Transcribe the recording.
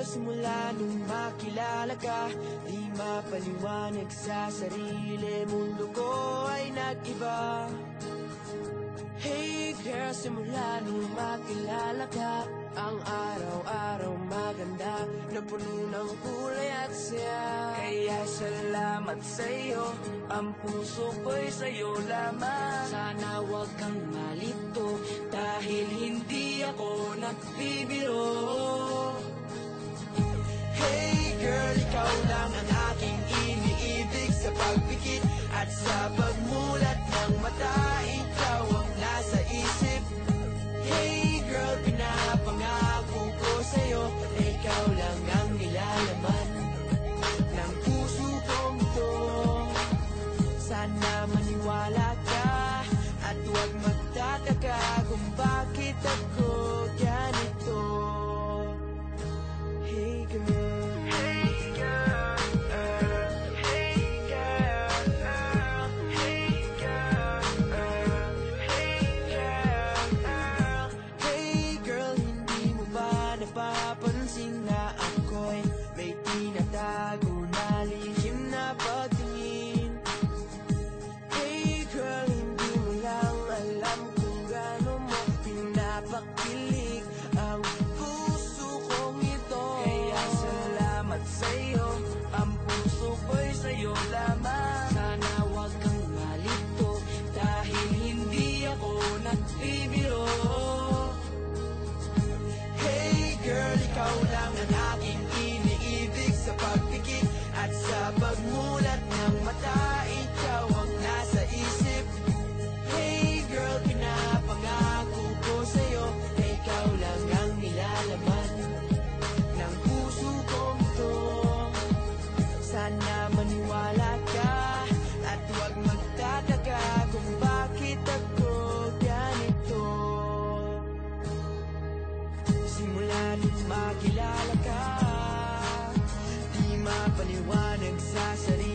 girl, simula nung makilala ka, di mapaliwanag sa sarili, mundo ko ay nag-iba. Hey girl, simula nung makilala ka, ang araw-araw maganda, na puno ng kulay at saya. Kaya salamat sa'yo, ang puso ko'y sa'yo lamang. Sana wag kang malito, dahil hindi ako nagbibiro. Hey girl, ikaw lang ang aking iniibig, sa pagpikit at sa pagmulat ng mata, ikaw ang nasa isip. Hey girl, pinapangako ko sa'yo, na ikaw lang ang nilalaman ng puso kong ito. Sana maniwala ka at huwag magtataka kung bakit ako ganito. Hey girl, hey girl, hey girl, hey girl, hey girl. Hey girl, hindi mo ba napapansin na ako'y may tinatago na lihim na pagtingin? Hey girl, hindi mo lang alam kung gaano mo pinapakilig ang puso kong ito. Kaya salamat sa'yo, ang puso ko'y sa'yo lamang. Sana wag kang malito, dahil hindi ako nagbibiro. Hey girl, ikaw lang ang aking iniibig, sa pagpikit at sa pagmulat ng mata, ikaw ang nasa isip. Hey girl, pinapangako ko sa'yo, na ikaw lang ang nilalaman ng puso kong ito. Sana maniwala ka at huwag magtataka kung bakit ako ganito. Simula nung makilala ka, di mapaliwanag sa sarili,